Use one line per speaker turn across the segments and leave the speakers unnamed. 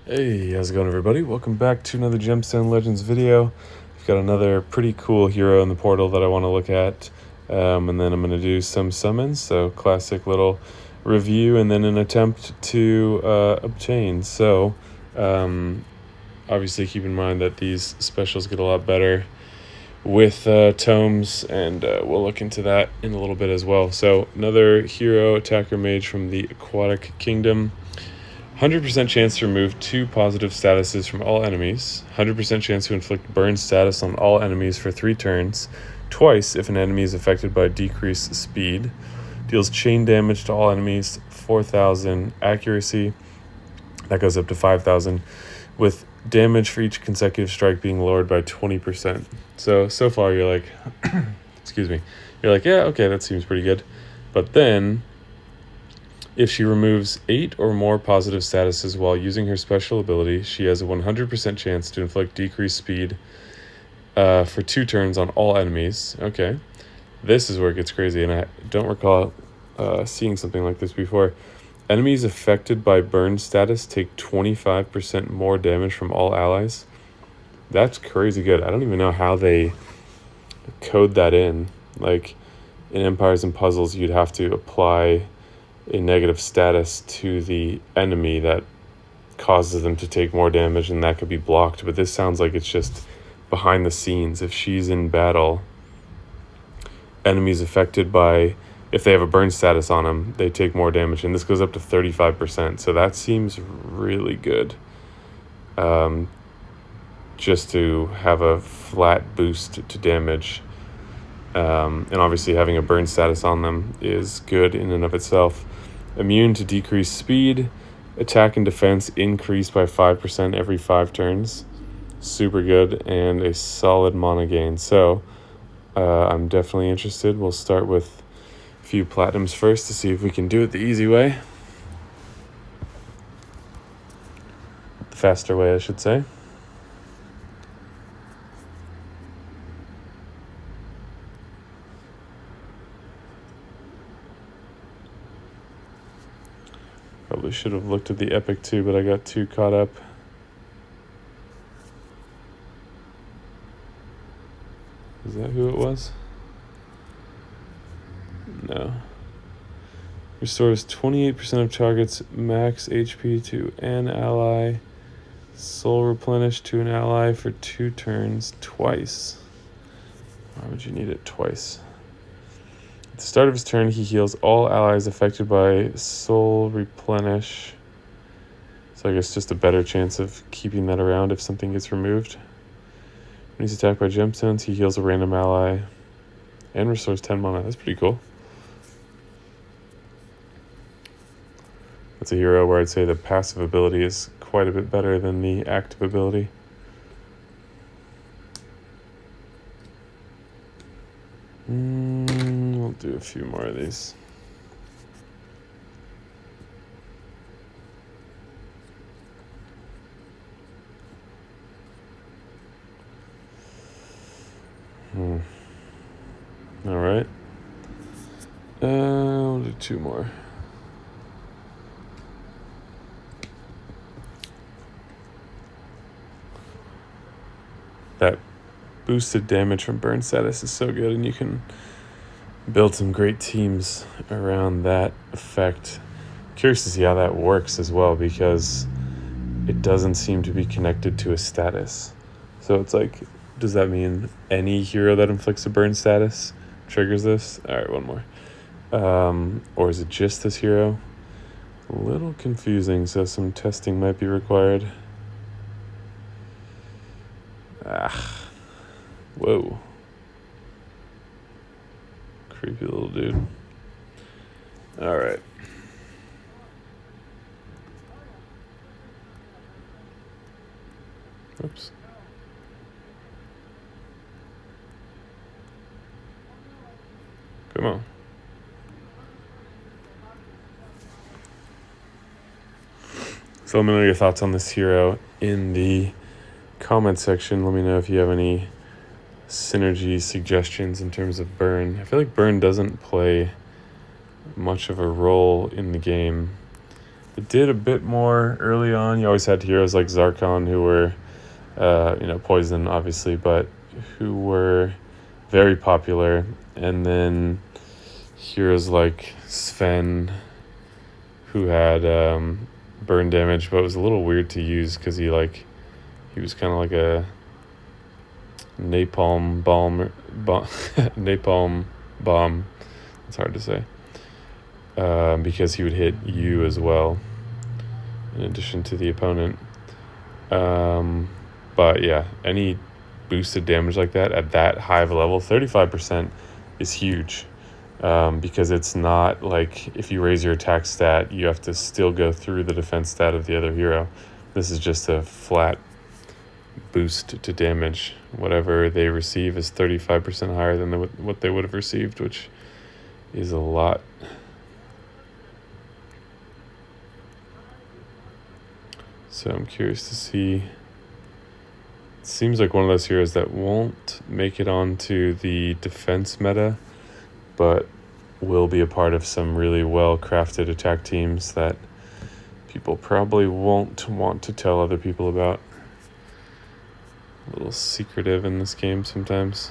Hey, how's it going, everybody? Welcome back to another Gemstone Legends video. I've got another pretty cool hero in the portal that I want to look at, and then I'm going to do some summons, so classic little review, and then an attempt to obtain. So, obviously keep in mind that these specials get a lot better with tomes, and we'll look into that in a little bit as well. So, another hero, attacker mage from the Aquatic Kingdom. 100% chance to remove 2 positive statuses from all enemies. 100% chance to inflict burn status on all enemies for 3 turns. Twice if an enemy is affected by decreased speed. Deals chain damage to all enemies. 4,000 accuracy. That goes up to 5,000. With damage for each consecutive strike being lowered by 20%. So far you're like, excuse me. You're like, yeah, okay, that seems pretty good. But then, if she removes 8 or more positive statuses while using her special ability, she has a 100% chance to inflict decreased speed for 2 turns on all enemies. Okay. This is where it gets crazy, and I don't recall seeing something like this before. Enemies affected by burn status take 25% more damage from all allies. That's crazy good. I don't even know how they code that in. Like, in Empires and Puzzles, you'd have to apply a negative status to the enemy that causes them to take more damage, and that could be blocked. But this sounds like it's just behind the scenes. If she's in battle, enemies affected by, if they have a burn status on them, they take more damage, and this goes up to 35%. So that seems really good. Just to have a flat boost to damage. And obviously having a burn status on them is good in and of itself. Immune to decreased speed. Attack and defense increased by 5% every 5 turns. Super good, and a solid mana gain. So I'm definitely interested. We'll start with a few platinums first to see if we can do it the easy way. The faster way, I should say. Probably should have looked at the epic too, but I got too caught up. Is that who it was? No. Restores 28% of target's max HP to an ally. Soul replenish to an ally for 2 turns twice. Why would you need it twice? At the start of his turn, he heals all allies affected by soul replenish. So I guess just a better chance of keeping that around if something gets removed. When he's attacked by gemstones, he heals a random ally and restores 10 mana. That's pretty cool. That's a hero where I'd say the passive ability is quite a bit better than the active ability. We'll do a few more of these. All right. We'll do 2 more. That boosted damage from burn status is so good, and you can build some great teams around that effect. Curious to see how that works as well, because it doesn't seem to be connected to a status. So it's like, does that mean any hero that inflicts a burn status triggers this? All right, one more. Or is it just this hero? A little confusing, so some testing might be required. Whoa. Creepy little dude. All right. Oops. Come on. So let me know your thoughts on this hero in the comment section. Let me know if you have any synergy suggestions in terms of burn. I feel like burn doesn't play much of a role in the game. It did a bit more early on. You always had heroes like Zarkon who were, poison, obviously, but who were very popular. And then heroes like Sven, who had burn damage, but was a little weird to use because he was kind of like a napalm napalm bomb. It's hard to say. Because he would hit you as well, in addition to the opponent. But yeah, any boosted damage like that at that high of a level, 35% is huge. Because it's not like if you raise your attack stat, you have to still go through the defense stat of the other hero. This is just a flat boost to damage. Whatever they receive is 35% higher than what they would have received, which is a lot. So I'm curious to see. It seems like one of those heroes that won't make it onto the defense meta, but will be a part of some really well-crafted attack teams that people probably won't want to tell other people about. A little secretive in this game sometimes.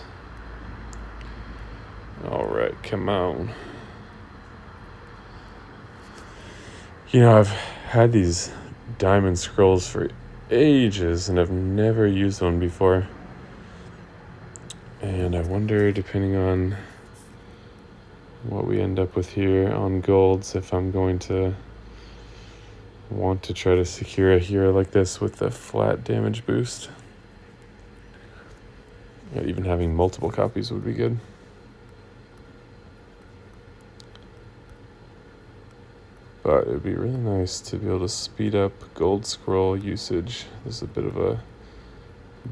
All right, come on. I've had these diamond scrolls for ages and I've never used one before. And I wonder, depending on what we end up with here on golds, if I'm going to want to try to secure a hero like this with a flat damage boost. Yeah, even having multiple copies would be good. But it would be really nice to be able to speed up gold scroll usage. There's a bit of a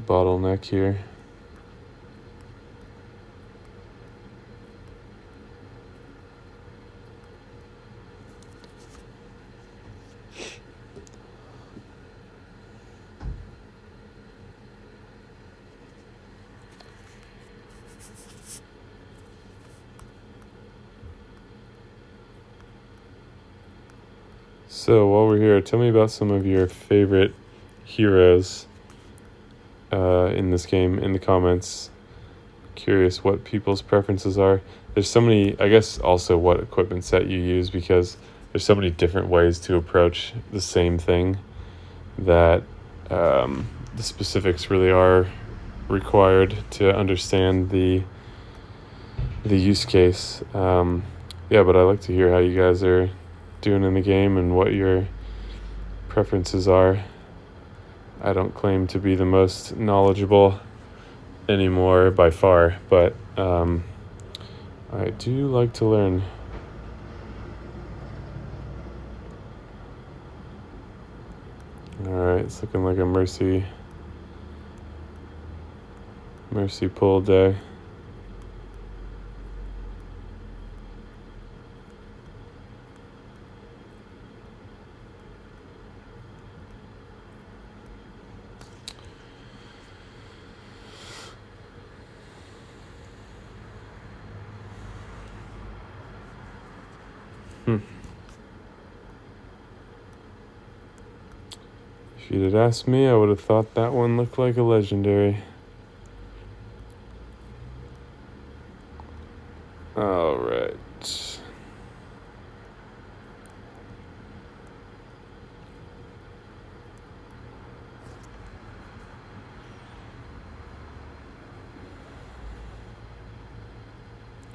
bottleneck here. So while we're here, tell me about some of your favorite heroes in this game in the comments. Curious what people's preferences are. There's so many, I guess also what equipment set you use, because there's so many different ways to approach the same thing that the specifics really are required to understand the use case. But I like to hear how you guys are doing in the game and what your preferences are. I don't claim to be the most knowledgeable anymore by far, but I do like to learn. Alright, it's looking like a mercy pull day. If you'd have asked me, I would have thought that one looked like a legendary. All right.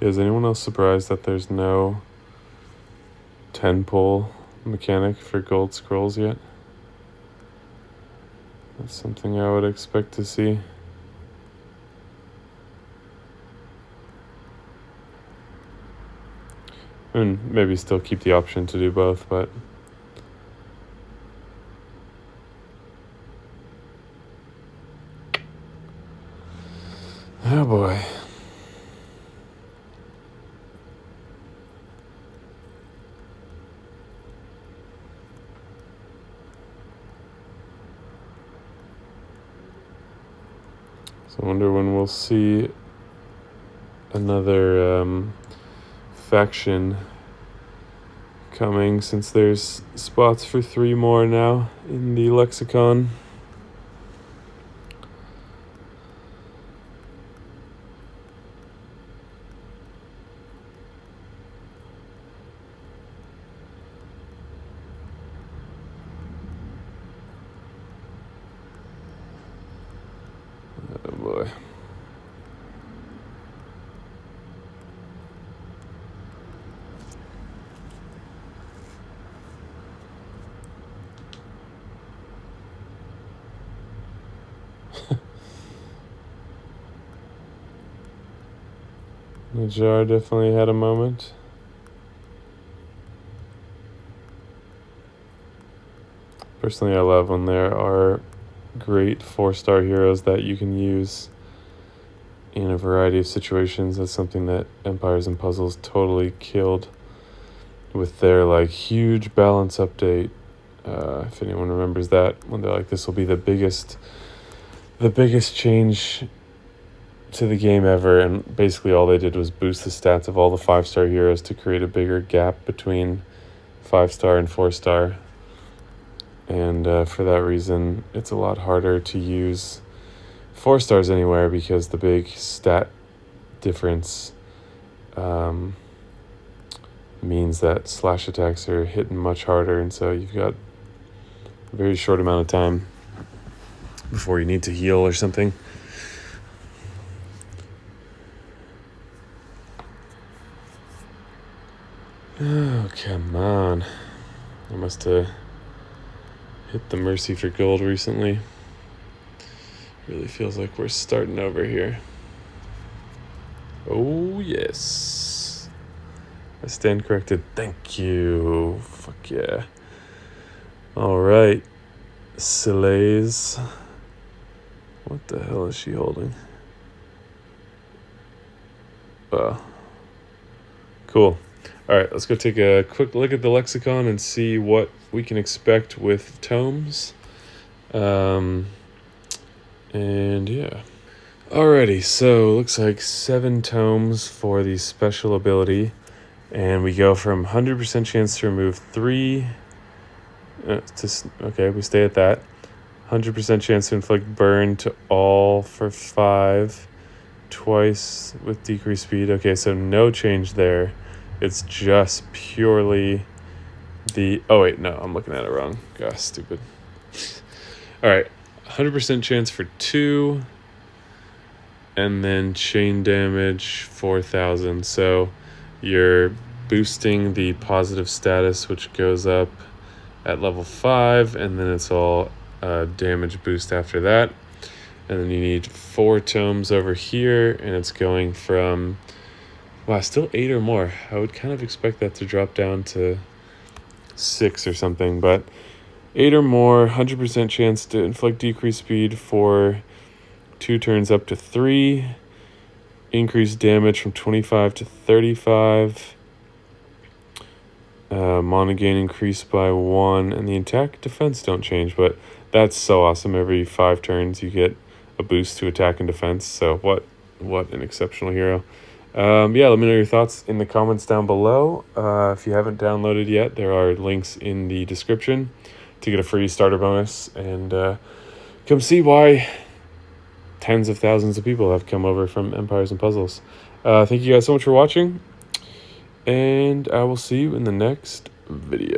Is anyone else surprised that there's no 10 pull mechanic for gold scrolls yet? That's something I would expect to see. And maybe still keep the option to do both, but oh boy. So I wonder when we'll see another faction coming, since there's spots for 3 more now in the lexicon. Oh boy. The jar definitely had a moment. Personally, I love when there are great 4-star heroes that you can use in a variety of situations. That's something that Empires and Puzzles totally killed with their like huge balance update. If anyone remembers that, when they're like, this will be the biggest change to the game ever, and basically all they did was boost the stats of all the 5-star heroes to create a bigger gap between 5-star and 4-star. And for that reason, it's a lot harder to use 4-stars anywhere, because the big stat difference means that slash attacks are hitting much harder, and so you've got a very short amount of time before you need to heal or something. Oh, come on. I must have hit the Mercy for gold recently. Really feels like we're starting over here. Oh, yes. I stand corrected. Thank you. Fuck yeah. All right. Sillaze. What the hell is she holding? Wow. Cool. All right, let's go take a quick look at the lexicon and see what we can expect with tomes. And yeah. Alrighty, so looks like 7 tomes for the special ability. And we go from 100% chance to remove 3. Okay, we stay at that. 100% chance to inflict burn to all for 5. Twice with decreased speed. Okay, so no change there. It's just purely the... Oh, wait, no, I'm looking at it wrong. Gosh, stupid. All right, 100% chance for 2. And then chain damage 4,000. So you're boosting the positive status, which goes up at level 5. And then it's all damage boost after that. And then you need 4 tomes over here. And it's going from... Wow, still 8 or more. I would kind of expect that to drop down to 6 or something, but 8 or more, 100% chance to inflict decreased speed for 2 turns up to 3, increased damage from 25 to 35, mana gain increased by 1, and the attack defense don't change, but that's so awesome. Every 5 turns you get a boost to attack and defense, so what an exceptional hero. Yeah, let me know your thoughts in the comments down below. If you haven't downloaded yet, there are links in the description to get a free starter bonus, and come see why tens of thousands of people have come over from Empires and Puzzles. Thank you guys so much for watching, and I will see you in the next video.